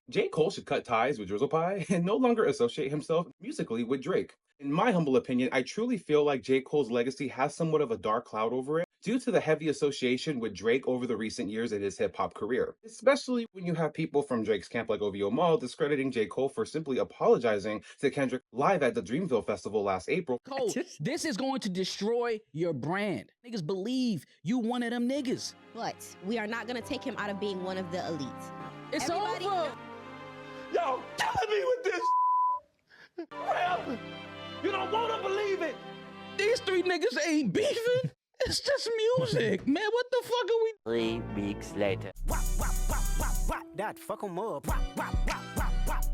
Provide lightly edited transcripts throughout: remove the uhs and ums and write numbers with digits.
J. Cole should cut ties with Drizzle Pie and no longer associate himself musically with Drake. In my humble opinion, I truly feel like J. Cole's legacy has somewhat of a dark cloud over it due to the heavy association with Drake over the recent years in his hip hop career. Especially when you have people from Drake's camp like OVO Mall discrediting J. Cole for simply apologizing to Kendrick live at the Dreamville Festival last April. Cole, this is going to destroy your brand. Niggas believe you one of them niggas. But we are not gonna take him out of being one of the elites. It's Everybody- over. Y'all killing me with this. Rap. You don't want to believe it. These three niggas ain't beefing. It's just music, man. What the fuck are we? 3 weeks later. That fuck 'em up.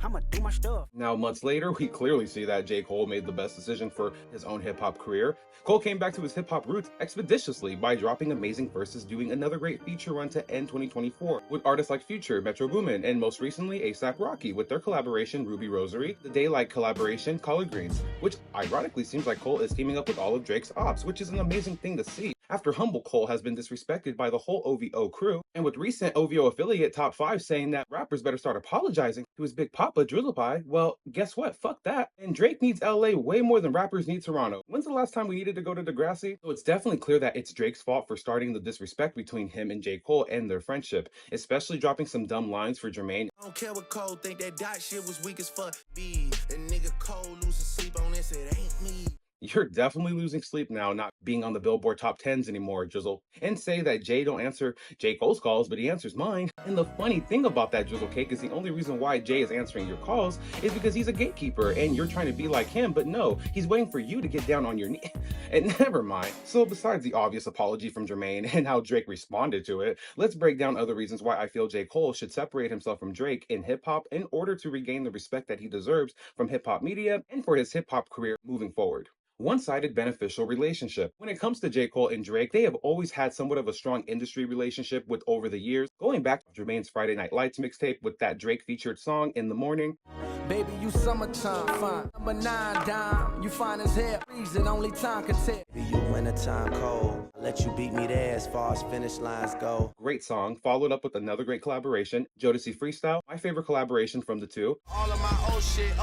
I'ma do my stuff. Now, months later, we clearly see that J. Cole made the best decision for his own hip hop career. Cole came back to his hip hop roots expeditiously by dropping amazing verses, doing another great feature run to end 2024 with artists like Future, Metro Boomin, and most recently ASAP Rocky with their collaboration Ruby Rosary, the Daylight collaboration Collard Greens, which ironically seems like Cole is teaming up with all of Drake's ops, which is an amazing thing to see. After Humble Cole has been disrespected by the whole OVO crew, and with recent OVO affiliate Top 5 saying that rappers better start apologizing to his big papa Drizzle Pie, well, guess what? Fuck that. And Drake needs LA way more than rappers need Toronto. When's the last time we needed to go to Degrassi? So it's definitely clear that it's Drake's fault for starting the disrespect between him and J. Cole and their friendship, especially dropping some dumb lines for Jermaine. I don't care what Cole think, that dot shit was weak as fuck. B, the nigga Cole losing sleep on this, it ain't me. You're definitely losing sleep now, not being on the Billboard top 10s anymore, Drizzle. And say that Jay don't answer J. Cole's calls, but he answers mine. And the funny thing about that, Drizzle Cake, is the only reason why Jay is answering your calls is because he's a gatekeeper and you're trying to be like him, but no, he's waiting for you to get down on your knee. And never mind. So besides the obvious apology from Jermaine and how Drake responded to it, let's break down other reasons why I feel J. Cole should separate himself from Drake in hip-hop in order to regain the respect that he deserves from hip-hop media and for his hip-hop career moving forward. One-sided beneficial relationship. When it comes to J. Cole and Drake, they have always had somewhat of a strong industry relationship with over the years, going back to Jermaine's Friday Night Lights mixtape with that Drake featured song In the Morning. Baby, you summertime fine. Number 9 dime. You fine as hell. Reason only time can tell. Baby, you wintertime cold. I let you beat me there as far as finish lines go. Great song, followed up with another great collaboration, Jodeci Freestyle, my favorite collaboration from the two. All of my old shit,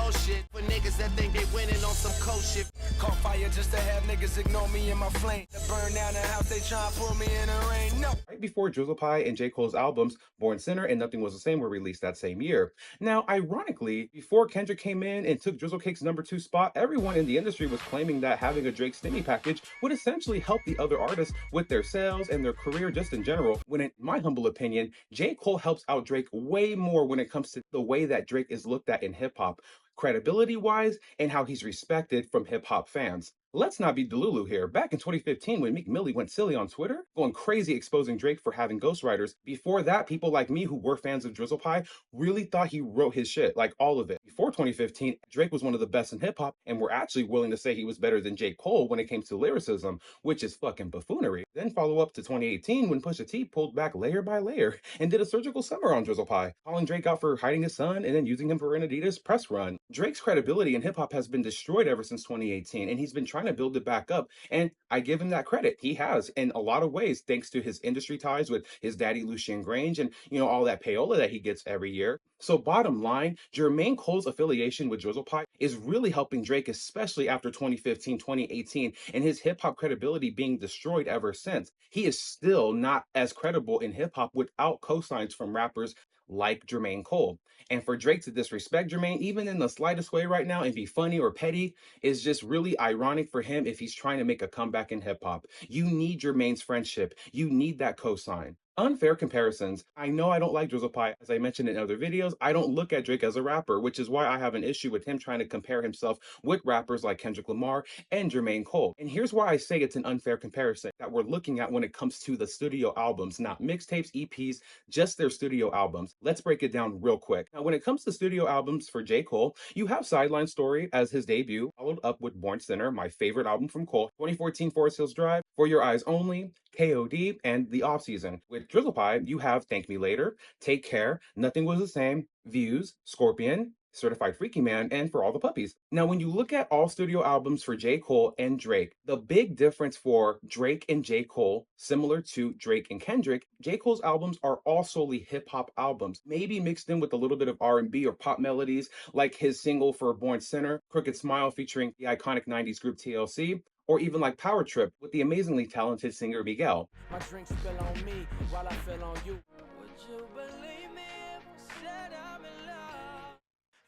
for niggas that think they winning on some cold shit. Caught fire just to have niggas ignore me in my flame. To burn down the house, they try to pull me in the rain. No. Right before Drizzle Pie and J. Cole's albums, Born Sinner and Nothing Was the Same were released that same year. Now, ironically, before Kendrick came in and took Drizzle Cake's #2 spot, everyone in the industry was claiming that having a Drake Stimmy package would essentially help the other artists with their sales and their career just in general, when in my humble opinion, J. Cole helps out Drake way more when it comes to the way that Drake is looked at in hip-hop, credibility-wise, and how he's respected from hip-hop fans. Let's not be delulu here. Back in 2015, when Meek Millie went silly on Twitter, going crazy exposing Drake for having ghostwriters, before that, people like me who were fans of Drizzle Pie really thought he wrote his shit, like all of it. Before 2015, Drake was one of the best in hip-hop, and we're actually willing to say he was better than J. Cole when it came to lyricism, which is fucking buffoonery. Then follow up to 2018 when Pusha T pulled back layer by layer and did a surgical summer on Drizzle Pie, calling Drake out for hiding his son and then using him for an Adidas press run. Drake's credibility in hip-hop has been destroyed ever since 2018, and he's been trying to build it back up, and I give him that credit. He has, in a lot of ways, thanks to his industry ties with his daddy Lucien Grange and, all that payola that he gets every year. So bottom line, Jermaine Cole's affiliation with Drizzle Pie is really helping Drake, especially after 2015, 2018, and his hip-hop credibility being destroyed ever since. He is still not as credible in hip-hop without cosigns from rappers like Jermaine Cole. And for Drake to disrespect Jermaine, even in the slightest way right now, and be funny or petty, is just really ironic for him if he's trying to make a comeback in hip-hop. You need Jermaine's friendship. You need that cosign. Unfair comparisons. I know I don't like Drizzle Pie. As I mentioned in other videos, I don't look at Drake as a rapper, which is why I have an issue with him trying to compare himself with rappers like Kendrick Lamar and Jermaine Cole. And here's why I say it's an unfair comparison that we're looking at when it comes to the studio albums, not mixtapes, EPs, just their studio albums. Let's break it down real quick. Now, when it comes to studio albums for J. Cole, you have Sideline Story as his debut, followed up with Born Sinner, my favorite album from Cole, 2014 Forest Hills Drive, For Your Eyes Only, KOD, and The Off Season. With Drizzle Pie, you have Thank Me Later, Take Care, Nothing Was the Same, Views, Scorpion, Certified Freaky Man, and For All the Puppies. Now, when you look at all studio albums for J. Cole and Drake, the big difference for Drake and J. Cole, similar to Drake and Kendrick, J. Cole's albums are all solely hip-hop albums, maybe mixed in with a little bit of R&B or pop melodies, like his single for Born Sinner, Crooked Smile featuring the iconic 90s group TLC, or even like Power Trip with the amazingly talented singer Miguel. My drinks spill on me while I feel on you. Would you believe me if I said I'm in love?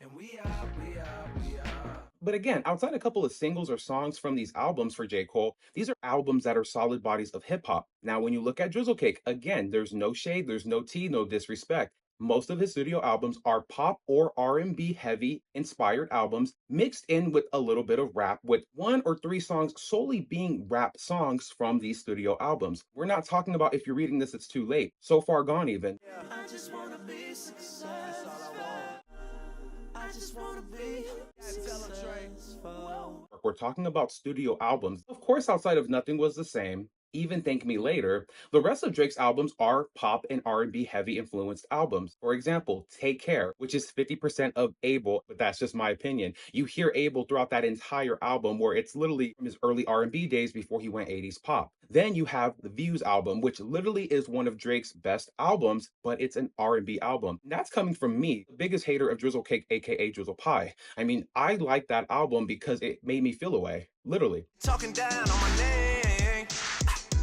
And we are. But again, outside a couple of singles or songs from these albums for J. Cole, these are albums that are solid bodies of hip hop. Now, when you look at Drizzle Cake, again, there's no shade, there's no tea, no disrespect. Most of his studio albums are pop or R&B heavy inspired albums mixed in with a little bit of rap, with 1 or 3 songs solely being rap songs from these studio albums. We're not talking about if you're reading this, it's too late. So Far Gone even. I just wanna be successful. I just wanna be successful. We're talking about studio albums. Of course, outside of Nothing Was the Same, even Thank Me Later, the rest of Drake's albums are pop and R&B heavy influenced albums. For example, Take Care, which is 50% of Able, but that's just my opinion. You hear Able throughout that entire album, where it's literally from his early R&B days before he went 80s pop. Then you have the Views album, which literally is one of Drake's best albums, but it's an R&B album. And that's coming from me, the biggest hater of Drizzle Cake, aka Drizzle Pie. I mean, I like that album because it made me feel away, literally. Talking down on my name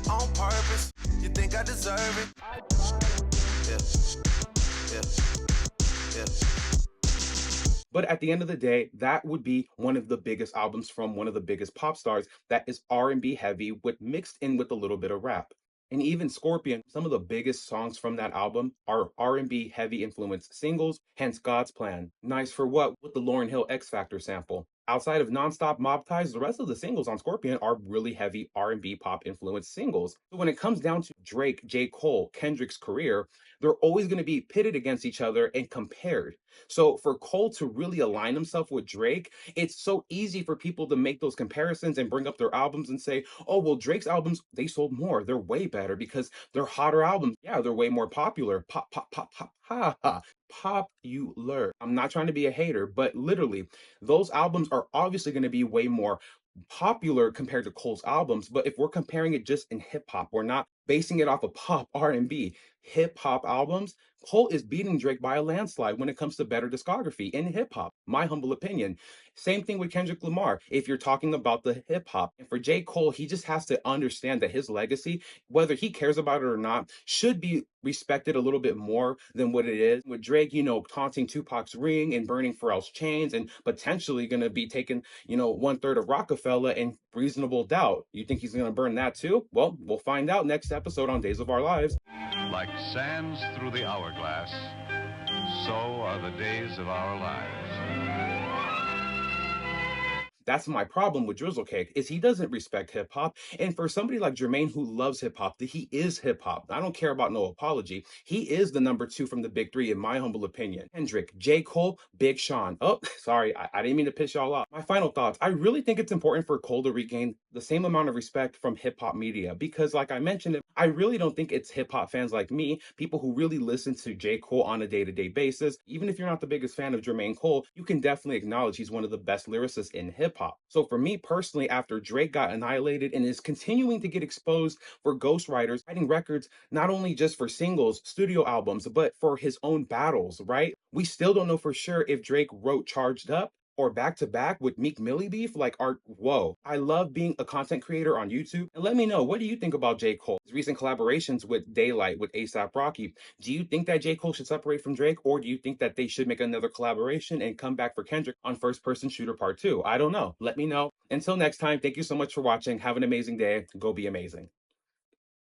on purpose. You think I deserve it? Yeah. But at the end of the day, that would be one of the biggest albums from one of the biggest pop stars that is R&B heavy with mixed in with a little bit of rap. And even Scorpion, some of the biggest songs from that album are R&B heavy influenced singles, hence God's Plan, Nice for What with the Lauryn Hill X Factor sample. Outside of Nonstop, Mob Ties, the rest of the singles on Scorpion are really heavy R&B pop influenced singles. So when it comes down to Drake, J. Cole, Kendrick's career, they're always going to be pitted against each other and compared. So for Cole to really align himself with Drake, it's so easy for people to make those comparisons and bring up their albums and say, oh, well, Drake's albums, they sold more. They're way better because they're hotter albums. Yeah, they're way more popular. Pop, pop, pop, pop, ha, ha. Popular. I'm not trying to be a hater, but literally, those albums are obviously going to be way more popular compared to Cole's albums. But if we're comparing it just in hip hop, we're not basing it off of pop R&B. Hip hop albums, Cole is beating Drake by a landslide when it comes to better discography in hip hop, my humble opinion. Same thing with Kendrick Lamar, if you're talking about the hip hop. And for J. Cole, he just has to understand that his legacy, whether he cares about it or not, should be respected a little bit more than what it is. With Drake, taunting Tupac's ring and burning Pharrell's chains and potentially going to be taking, 1/3 of Rockefeller and Reasonable Doubt. You think he's going to burn that too? Well, we'll find out next episode on Days of Our Lives. Like sands through the hourglass, so are the days of our lives. That's my problem with Drizzle Cake, is he doesn't respect hip hop. And for somebody like Jermaine who loves hip hop, he is hip hop. I don't care about no apology. He is the number 2 from the big 3, in my humble opinion. Kendrick, J. Cole, Big Sean. Oh, sorry, I didn't mean to piss y'all off. My final thoughts. I really think it's important for Cole to regain the same amount of respect from hip hop media because, like I mentioned, I really don't think it's hip hop fans like me, people who really listen to J. Cole on a day-to-day basis. Even if you're not the biggest fan of Jermaine Cole, you can definitely acknowledge he's one of the best lyricists in hip hop. So for me personally, after Drake got annihilated and is continuing to get exposed for ghostwriters, writing records, not only just for singles, studio albums, but for his own battles, right? We still don't know for sure if Drake wrote Charged Up or Back to Back with Meek Millie beef, whoa. I love being a content creator on YouTube. And let me know, what do you think about J. Cole? His recent collaborations with Daylight, with A$AP Rocky. Do you think that J. Cole should separate from Drake, or do you think that they should make another collaboration and come back for Kendrick on First Person Shooter Part 2? I don't know. Let me know. Until next time, thank you so much for watching. Have an amazing day. Go be amazing.